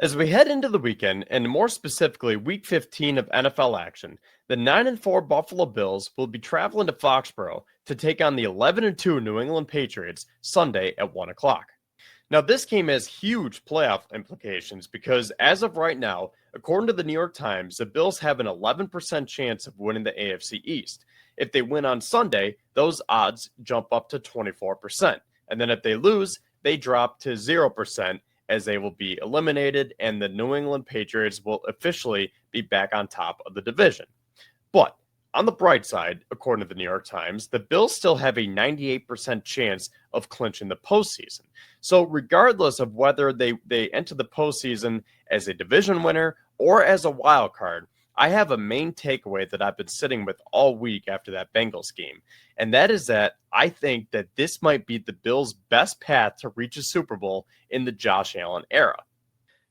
As we head into the weekend, and more specifically Week 15 of NFL action, the 9-4 Buffalo Bills will be traveling to Foxborough to take on the 11-2 New England Patriots Sunday at 1 o'clock. Now, this game has huge playoff implications because, as of right now, according to the New York Times, the Bills have an 11% chance of winning the AFC East. If they win on Sunday, those odds jump up to 24%. And then if they lose, they drop to 0%, as they will be eliminated, and the New England Patriots will officially be back on top of the division. But on the bright side, according to the New York Times, the Bills still have a 98% chance of clinching the postseason. So regardless of whether they enter the postseason as a division winner or as a wild card, I have a main takeaway that I've been sitting with all week after that Bengals game, and that is that I think that this might be the Bills' best path to reach a Super Bowl in the Josh Allen era.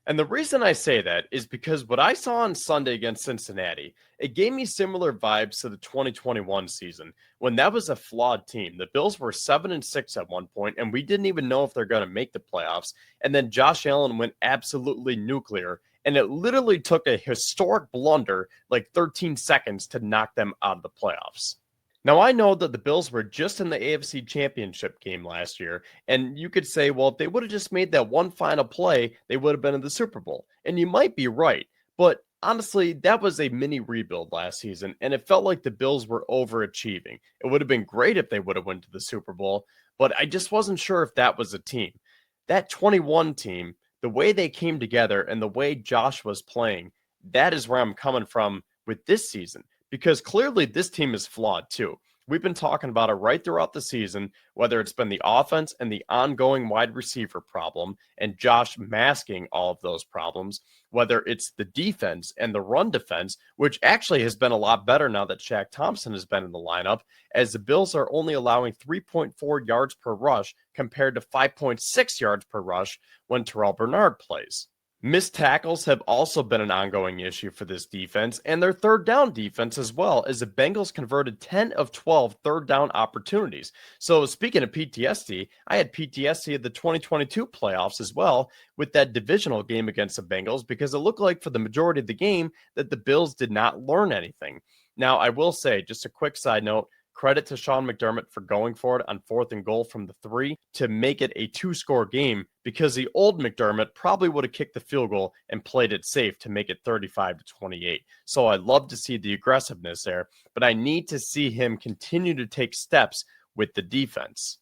And the reason I say that is because what I saw on Sunday against Cincinnati, it gave me similar vibes to the 2021 season when that was a flawed team. The Bills were 7-6 at one point, and we didn't even know if they're going to make the playoffs. And then Josh Allen went absolutely nuclear, and it literally took a historic blunder, like 13 seconds, to knock them out of the playoffs. Now, I know that the Bills were just in the AFC Championship game last year, and you could say, well, if they would have just made that one final play, they would have been in the Super Bowl. And you might be right, but honestly, that was a mini rebuild last season, and it felt like the Bills were overachieving. It would have been great if they would have went to the Super Bowl, but I just wasn't sure if that was a team. That 21 team, the way they came together and the way Josh was playing, that is where I'm coming from with this season. Because clearly this team is flawed too. We've been talking about it right throughout the season, whether it's been the offense and the ongoing wide receiver problem and Josh masking all of those problems, whether it's the defense and the run defense, which actually has been a lot better now that Shaq Thompson has been in the lineup, as the Bills are only allowing 3.4 yards per rush compared to 5.6 yards per rush when Terrell Bernard plays. Missed tackles have also been an ongoing issue for this defense, and their third down defense as well, as the Bengals converted 10 of 12 third down opportunities. So speaking of PTSD, I had PTSD of the 2022 playoffs as well with that divisional game against the Bengals, because it looked like for the majority of the game that the Bills did not learn anything. Now, I will say, just a quick side note, credit to Sean McDermott for going for it on 4th and goal from the 3 to make it a 2-score game, because the old McDermott probably would have kicked the field goal and played it safe to make it 35-28. So I love to see the aggressiveness there, but I need to see him continue to take steps with the defense.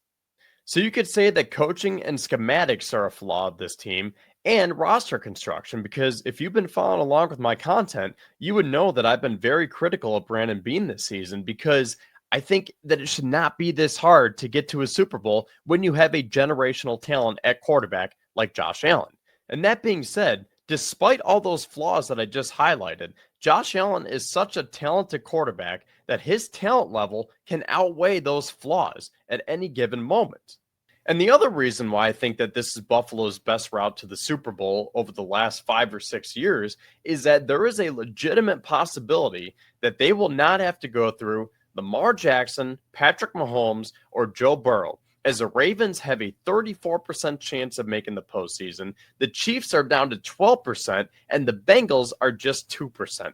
So you could say that coaching and schematics are a flaw of this team, and roster construction, because if you've been following along with my content, you would know that I've been very critical of Brandon Beane this season, because I think that it should not be this hard to get to a Super Bowl when you have a generational talent at quarterback like Josh Allen. And that being said, despite all those flaws that I just highlighted, Josh Allen is such a talented quarterback that his talent level can outweigh those flaws at any given moment. And the other reason why I think that this is Buffalo's best route to the Super Bowl over the last 5 or 6 years is that there is a legitimate possibility that they will not have to go through Lamar Jackson, Patrick Mahomes, or Joe Burrow, as the Ravens have a 34% chance of making the postseason. The Chiefs are down to 12%, and the Bengals are just 2%.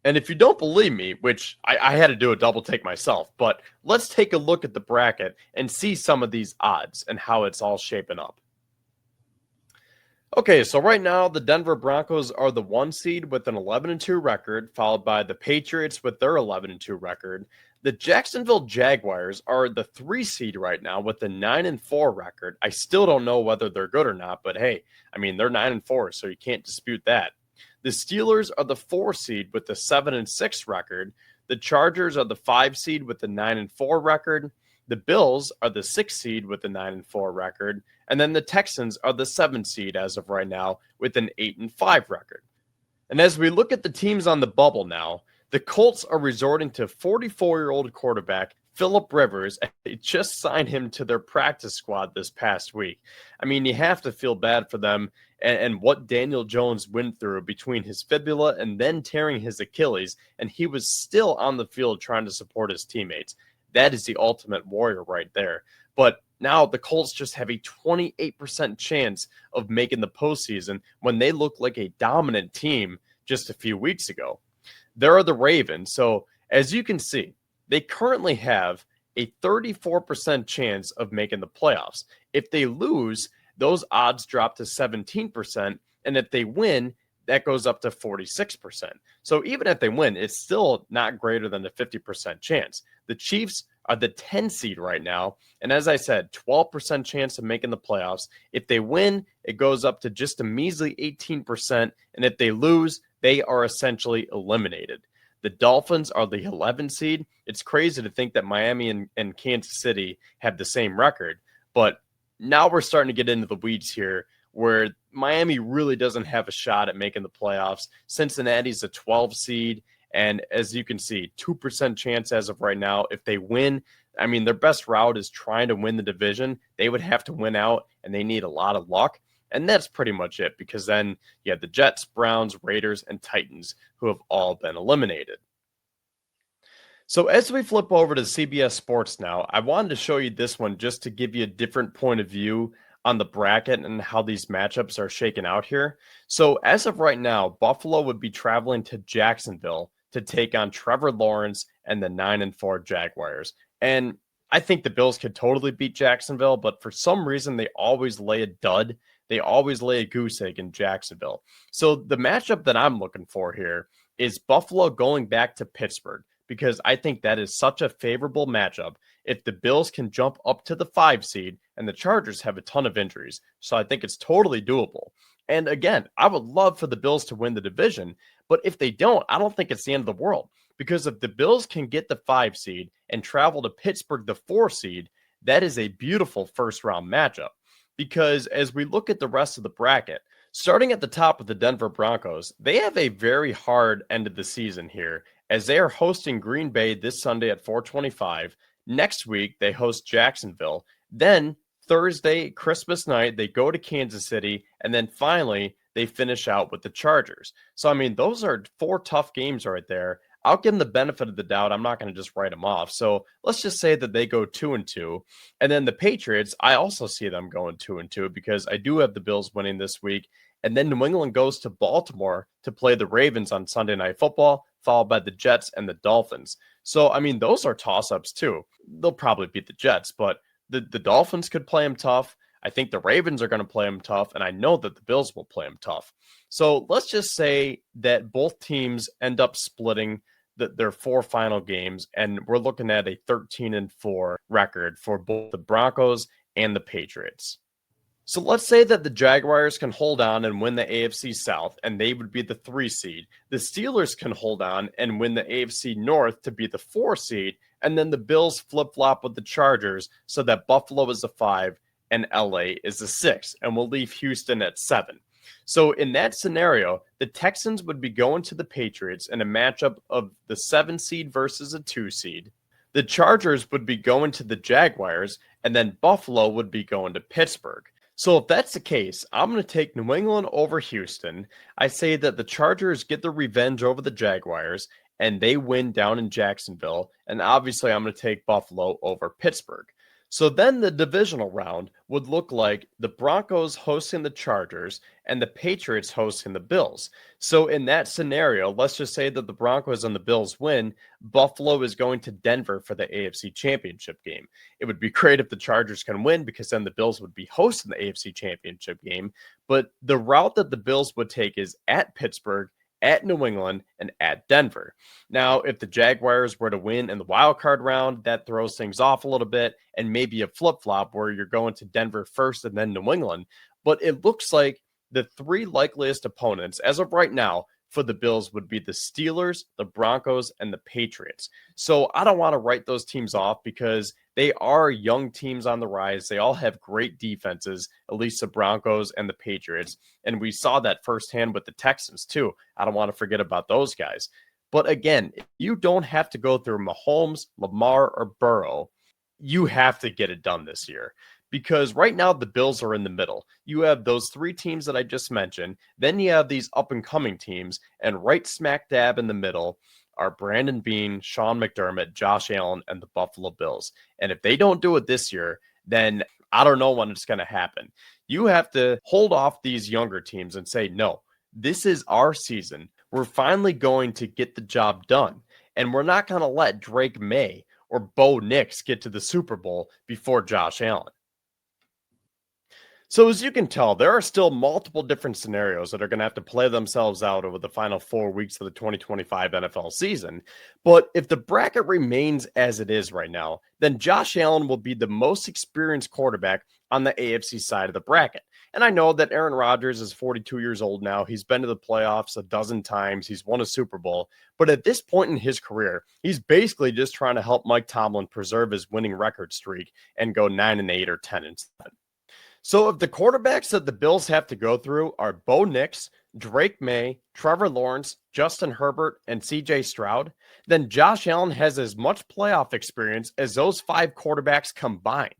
And if you don't believe me, which I had to do a double take myself, but let's take a look at the bracket and see some of these odds and how it's all shaping up. Okay, so right now the Denver Broncos are the 1 seed with an 11-2 record, followed by the Patriots with their 11-2 record. The Jacksonville Jaguars are the 3 seed right now with a 9-4 record. I still don't know whether they're good or not, but hey, I mean, they're 9-4, so you can't dispute that. The Steelers are the 4 seed with the 7-6 record. The Chargers are the 5 seed with the 9-4 record. The Bills are the 6 seed with a 9-4 record, and then the Texans are the 7 seed as of right now with an 8-5 record. And as we look at the teams on the bubble now, the Colts are resorting to 44-year-old quarterback Phillip Rivers. They just signed him to their practice squad this past week. I mean, you have to feel bad for them and what Daniel Jones went through between his fibula and then tearing his Achilles, and he was still on the field trying to support his teammates. That is the ultimate warrior right there. But Now the Colts just have a 28% chance of making the postseason when they look like a dominant team just a few weeks ago. There are the Ravens. So as you can see, they currently have a 34% chance of making the playoffs. If they lose, those odds drop to 17%. And if they win, that goes up to 46%. So even if they win, it's still not greater than a 50% chance. The Chiefs are the 10 seed right now. And as I said, 12% chance of making the playoffs. If they win, it goes up to just a measly 18%. And if they lose, they are essentially eliminated. The Dolphins are the 11 seed. It's crazy to think that Miami and Kansas City have the same record. But now we're starting to get into the weeds here where Miami really doesn't have a shot at making the playoffs. Cincinnati's a 12 seed. And as you can see, 2% chance as of right now. If they win, I mean, their best route is trying to win the division. They would have to win out, and they need a lot of luck. And that's pretty much it, because then you have the Jets, Browns, Raiders, and Titans, who have all been eliminated. So as we flip over to CBS Sports now, I wanted to show you this one just to give you a different point of view on the bracket and how these matchups are shaken out here. So as of right now, Buffalo would be traveling to Jacksonville to take on Trevor Lawrence and the 9-4 Jaguars. And I think the Bills could totally beat Jacksonville, but for some reason they always lay a dud. They always lay a goose egg in Jacksonville. So the matchup that I'm looking for here is Buffalo going back to Pittsburgh, because I think that is such a favorable matchup if the Bills can jump up to the 5 seed, and the Chargers have a ton of injuries. So I think it's totally doable. And again, I would love for the Bills to win the division, but if they don't, I don't think it's the end of the world, because if the Bills can get the 5 seed and travel to Pittsburgh, the 4 seed, that is a beautiful first round matchup. Because as we look at the rest of the bracket, starting at the top of the Denver Broncos, they have a very hard end of the season here, as they are hosting Green Bay this Sunday at 4:25. Next week, they host Jacksonville. Then Thursday, Christmas night, they go to Kansas City. And then finally, they finish out with the Chargers. So, I mean, those are 4 tough games right there. I'll give them the benefit of the doubt. I'm not going to just write them off. So let's just say that they go 2-2. And then the Patriots, I also see them going 2-2, because I do have the Bills winning this week. And then New England goes to Baltimore to play the Ravens on Sunday Night Football, followed by the Jets and the Dolphins. So, I mean, those are toss-ups too. They'll probably beat the Jets, but the Dolphins could play them tough. I think the Ravens are going to play them tough, and I know that the Bills will play them tough. So let's just say that both teams end up splitting their 4 final games, and we're looking at a 13-4 record for both the Broncos and the Patriots. So let's say that the Jaguars can hold on and win the AFC South, and they would be the 3 seed. The Steelers can hold on and win the AFC North to be the 4 seed, and then the Bills flip-flop with the Chargers so that Buffalo is the 5 and LA is the 6, and we'll leave Houston at 7. So in that scenario, the Texans would be going to the Patriots in a matchup of the 7 seed versus a 2 seed. The Chargers would be going to the Jaguars, and then Buffalo would be going to Pittsburgh. So if that's the case, I'm going to take New England over Houston. I say that the Chargers get their revenge over the Jaguars, and they win down in Jacksonville. And obviously, I'm going to take Buffalo over Pittsburgh. So then the divisional round would look like the Broncos hosting the Chargers and the Patriots hosting the Bills. So in that scenario, let's just say that the Broncos and the Bills win. Buffalo is going to Denver for the AFC Championship game. It would be great if the Chargers can win, because then the Bills would be hosting the AFC Championship game. But the route that the Bills would take is at Pittsburgh, at New England, and at Denver. Now, if the Jaguars were to win in the wild card round, that throws things off a little bit, and maybe a flip-flop where you're going to Denver first and then New England. But it looks like the 3 likeliest opponents as of right now for the Bills would be the Steelers, the Broncos, and the Patriots. So I don't want to write those teams off, because they are young teams on the rise. They all have great defenses, at least the Broncos and the Patriots. And we saw that firsthand with the Texans too. I don't want to forget about those guys. But again, you don't have to go through Mahomes, Lamar, or Burrow. You have to get it done this year, because right now the Bills are in the middle. You have those 3 teams that I just mentioned. Then you have these up-and-coming teams, and right smack dab in the middle are Brandon Beane, Sean McDermott, Josh Allen, and the Buffalo Bills. And if they don't do it this year, then I don't know when it's going to happen. You have to hold off these younger teams and say, no, this is our season. We're finally going to get the job done. And we're not going to let Drake May or Bo Nix get to the Super Bowl before Josh Allen. So as you can tell, there are still multiple different scenarios that are going to have to play themselves out over the final 4 weeks of the 2025 NFL season. But if the bracket remains as it is right now, then Josh Allen will be the most experienced quarterback on the AFC side of the bracket. And I know that Aaron Rodgers is 42 years old now. He's been to the playoffs a dozen times. He's won a Super Bowl. But at this point in his career, he's basically just trying to help Mike Tomlin preserve his winning record streak and go 9-8 or 10 instead. So if the quarterbacks that the Bills have to go through are Bo Nix, Drake May, Trevor Lawrence, Justin Herbert, and CJ Stroud, then Josh Allen has as much playoff experience as those 5 quarterbacks combined.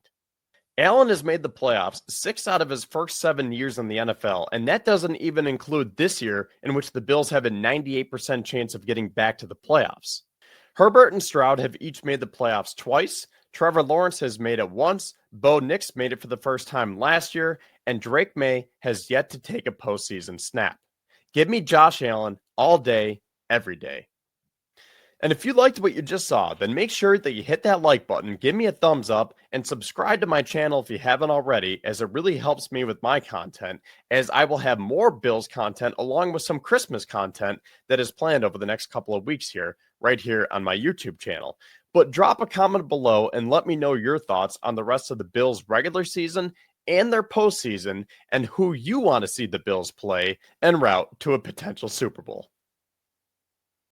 Allen has made the playoffs 6 out of his first 7 years in the NFL, and that doesn't even include this year, in which the Bills have a 98% chance of getting back to the playoffs. Herbert and Stroud have each made the playoffs twice. Trevor Lawrence has made it once. Bo Nix made it for the first time last year, and Drake May has yet to take a postseason snap. Give me Josh Allen all day, every day. And if you liked what you just saw, then make sure that you hit that like button, give me a thumbs up, and subscribe to my channel if you haven't already, as it really helps me with my content, as I will have more Bills content along with some Christmas content that is planned over the next couple of weeks here, right here on my YouTube channel. But drop a comment below and let me know your thoughts on the rest of the Bills' regular season and their postseason, and who you want to see the Bills play en route to a potential Super Bowl.